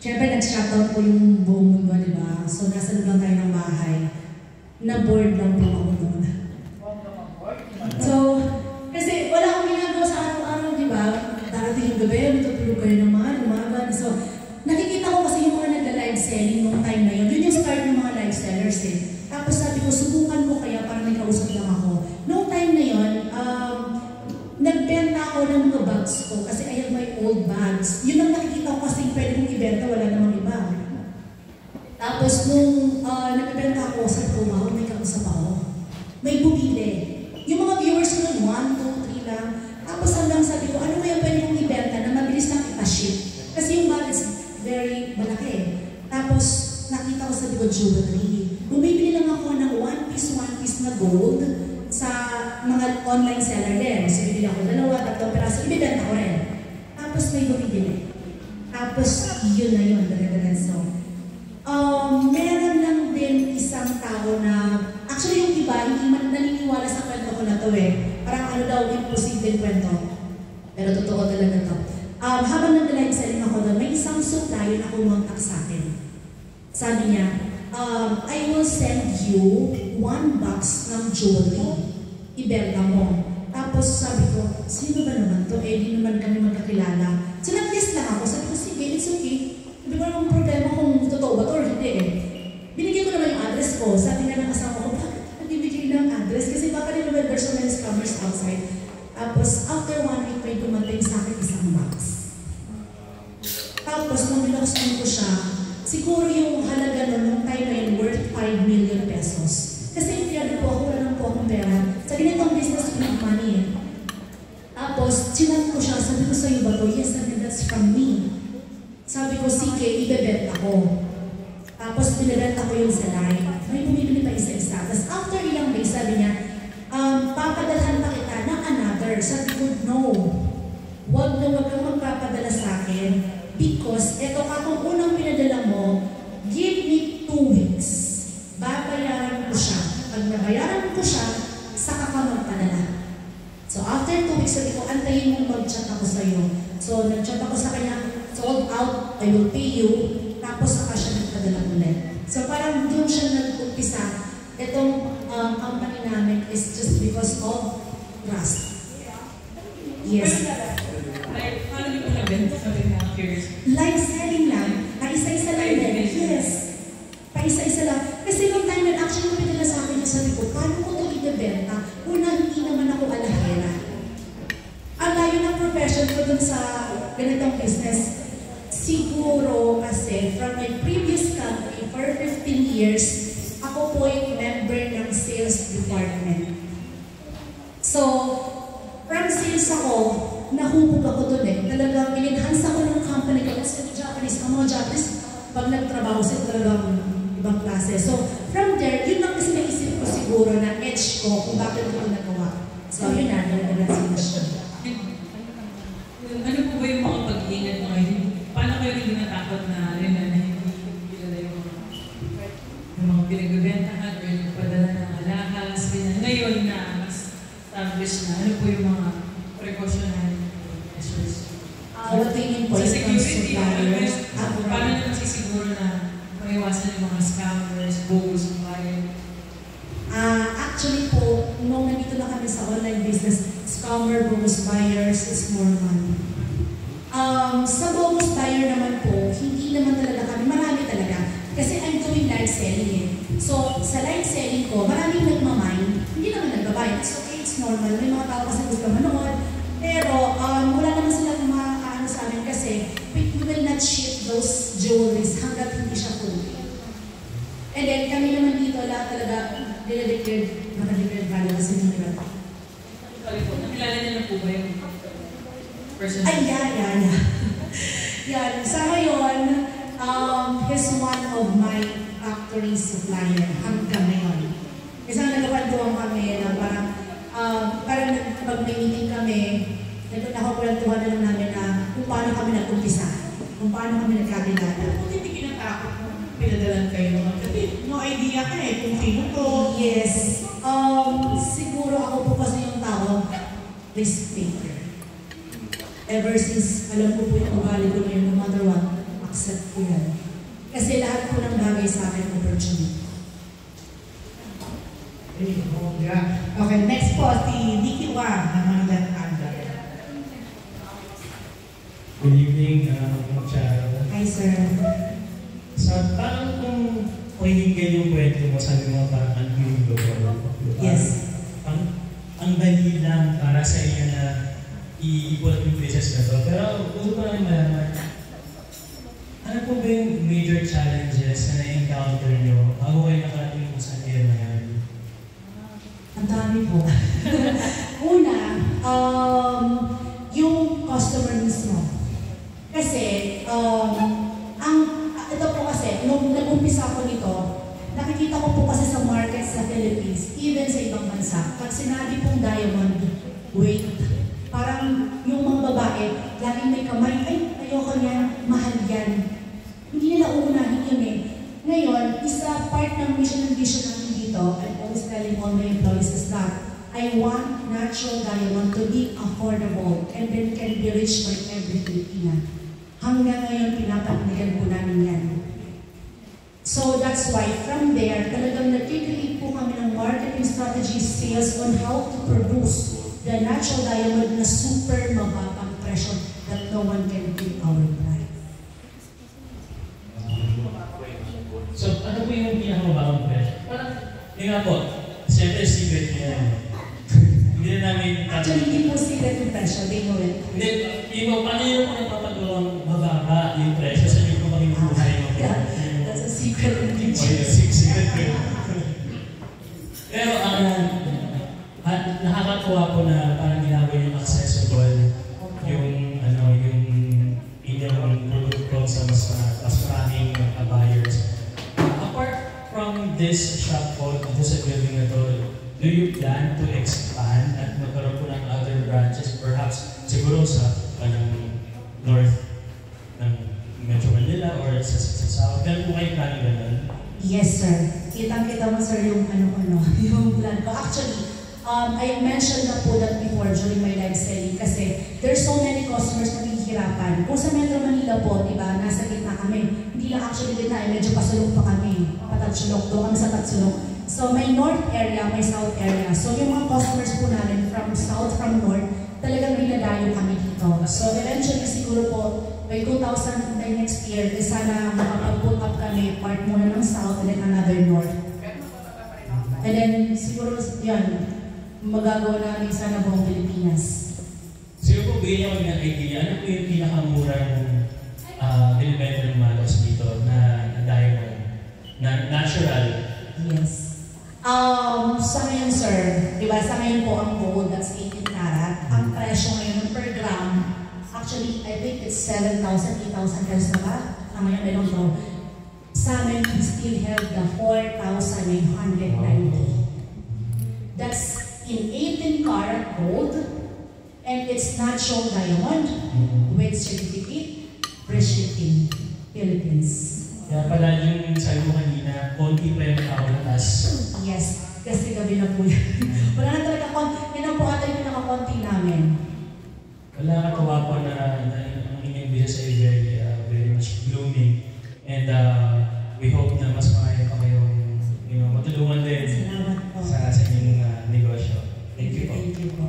Siyempre, nag-shutdown po yung buong mundo, di ba? So, nasa loob lang tayo ng bahay. Na-bored lang po ako doon. So, kasi wala akong ginagawa sa araw-araw, di ba? Darating yung gabi, matutulog kayo naman, umaga. So, nakikita ko kasi yung mga nagla-live selling noong time na yun. Yun yung start ng mga live sellers eh. Tapos sabi ko, subukan ko kaya para may kausap lang ako. Noong time na yun, nagbenta ako ng mga bags ko kasi I have my old bags. Yun ang nakikita ko kasi pwede kong ibenta, wala namang iba. Tapos nung nagbenta ako, sabi ko, wow, may kausap ako. May bumili. Yung mga viewers ko nun, 1, 2, 3 lang. Tapos hanggang sabi ko, ano kaya pwede kong ibenta na mabilis lang ipaship? Kasi yung bag is very malaki. Tapos nakita ko, sabi ko, jewelry. Bumibili lang ako ng 1 piece na gold sa mga online seller din. So, bibili ako 2, 3 piraso, ibibenta ko rin. Tapos may bumibili. Tapos, yun na yun, dire-diretso. Meron lang din isang tao na, actually yung iba, hindi man naniniwala sa kwento ko na to eh. Parang ano daw, imposible kwento. Pero totoo talaga to. Habang nag-live selling ako doon, may isang supplier na kumontak sa akin. Sabi niya, I will send you 1 box ng jewelry. Ibenta mo. Tapos sabi ko, sino ba naman to? Eh, di naman kami magkakilala. So nag-list lang ako. Sabi ko, sige, it's okay. Hindi ko naman problema kung totoo ba to or hindi eh. Binigyan ko naman yung address ko. Sabi nga ng asawa ko, bakit nagbibigay ng address? Kasi baka rin naman there's so many scammers outside. Tapos after 1 week, may dumating sa akin isang box. Tapos nung binuksan ko siya, siguro yung halaga nung time na yun worth 5 million pesos. Kasi kaya po ako, wala nang po akong pera. Sa ganitong business, we need money eh. Tapos, chinat ko siya, sabi ko sa'yo ba to? Yes, sabi, that's from me. Sabi ko, sige, ibebenta ko. Tapos, binibenta ko yung salay. May bumibili pa isa-isa. Tapos, after ilang days, sabi niya, papadalhan pa kita ng another. Sabi ko, no. Huwag kang magpapadala sa akin because eto ka kung unang pinadala mo, give me 2 weeks. Babayaran ko siya. Pag nabayaran ko siya, saka ka magpadala. So after 2 weeks, sabi ko, antayin mo mag-chat ako sa'yo. So nag-chat ako sa kanya, sold out, I will pay you. Tapos saka siya nagpadala ulit. So parang doon siya nag-umpisa. Itong company namin is just because of trust. Yes. Like, paano niyo po nabenta sa curious? Live selling lang. Paisa-isa lang din. Yes. Paisa-isa lang. Kasi nung time na actually pinala sa akin yung sabi ko, paano ko ito ibebenta? Una, hindi naman ako alahera. Ang layo ng profession ko dun sa ganitong business, siguro kasi from my previous company for 15 years, ako po yung member ng sales department. So, from sales ako, nahubog ako dun eh. Talagang in-enhance ako ng company ko kasi ang mga Japanese, pag nagtrabaho sila talagang ibang klase. So, from there, yun lang kasi naisip ko siguro na edge ko kung bakit ko nagawa. So, yun na, nalagaan siya. Ano po ba yung mga pag-iingat mo ngayon? Paano kayo hindi natakot na hindi kilala yung mga pinagbibentahan o yung padala ng alahas? Ngayon na mas established na, ano po yung mga precautionary measures? What do you mean po? Sa security, paano naman sisiguro na maiwasan yung mga scammers, bogus supplier? Actually po, nung nandito na kami sa online business, scammer, bogus buyers is more money. Sa bogus buyer naman po, hindi naman talaga kami, marami talaga. Kasi I'm doing live selling eh. So, sa live selling ko, maraming nagmamine, hindi naman nagbabayad. It's okay, it's normal. May mga tao kasi gusto manood. Pero, wala naman silang makaano sa amin kasi we will not ship those jewelries hanggat hindi siya full. And then, kami naman dito, lahat talaga, dinadeclared, nakadeclared value kasi hindi nila. Nakilala niyo na po ba yung person? Ay, yeah. Yan, sa ngayon, he's one of my factory supplier hanggang ngayon. Kasi nagkakwentuhan kami na parang mag-meeting kami, nakakwentuhan na lang namin na kung paano kami nag-umpisa, kung paano kami nagkakilala. Kung hindi kinatakot mo, pinadalan kayo mga kapit. No idea ka eh kung sino to. Yes. Siguro ako po kasi yung tao, risk taker. Ever since, alam ko po yung ugali ko na yun, no matter what, accept ko yan. binigay sa akin opportunity. Okay, next po, si Nikki Wang ng Manila Anda. Good evening, Charo. Hi, sir. So, parang kung pakinggan yung kwento mo, sabi mo parang unbelievable. Yes. Ang dali lang para sa inyo na i-pull yung places na to. Pero gusto ko lang malaman, ano po ba yung major challenges na na-encounter nyo bago kayo nakarating po sa area na yan? Ang dami po. Una, yung customer mismo. Kasi, ito po kasi, nung nag-umpisa ko nito, nakikita ko po kasi sa market sa Philippines, even sa ibang bansa, pag sinabi pong diamond, wait, parang yung mga babae, laging may kamay, ay, ayoko yan, mahal yan. Hindi nila uunahin yun eh. Ngayon, isa part ng mission and vision natin dito, I'm always telling all my employees is that I want natural diamond to be affordable and then can be reached by every Filipina. Hanggang ngayon, pinapanigan po namin yan. So that's why from there, talagang nag-create po kami ng marketing strategy sales on how to produce the natural diamond na super mababang presyo that no one can beat our price. So, ano po yung pinakamabawang presyo? Parang, yun nga po, siyempre secret niya yan. Hindi na namin Actually, hindi po secret yung presyo, they know it. Hindi, iba, paano yun po napapagawang mababa yung presyo sa inyo kung makinukuha yung That's a secret ingredient. secret ko. Pero nakakatuwa po na parang ginagawa yung accessible yung inyong produkto sa mas maraming buyers. Apart from this shop po, dito sa building na to, do you plan to expand at magkaroon po ng other branches, perhaps siguro sa north ng Metro Manila or sa south? Kaya po kayo planning ganun? Yes, sir. Kitang-kita mo, sir, yung yung plan ko. Actually, I mentioned na po that before during my live selling kasi there's so many customers na naghihirapan. Kung sa Metro Manila po, di ba, nasa gitna kami. Hindi lang actually gitna, medyo pasulok pa kami. Patatsulok, doon kami sa Tatsulok. So may north area, may south area. So yung mga customers po namin from south, from north, talagang niladayo kami dito. So eventually siguro po, by 2000 by next year, sana makapag-put up kami part muna ng south and then another north. And then siguro yan, magagawa namin sana buong Pilipinas. Siguro po bigyan niyo kami ng idea, ano po yung pinakamurang binibenta ng malos dito na diamond, na natural? Yes. Sa ngayon, sir, di ba, sa ngayon po ang gold, that's 18 karat. Ang presyo ngayon per gram, actually, I think it's 7,000, 8,000 pesos na ba? Sa ngayon, I don't know. Sa amin, we still have the 4,990. That's in 18 karat gold, and it's natural diamond with certificate, free shipping, Philippines. Kaya pala yung sabi mo kanina, konti pa yung nakakalatas. Yes, kasi gabi na po yan. Wala na talaga konti. Yan ang po ata yung pinaka-konti namin. Wala katawa po na ang inyong business ay very much blooming. And we hope na mas makaya pa kayong matulungan din Salamat po. sa inyong negosyo. Thank you po. Thank you po.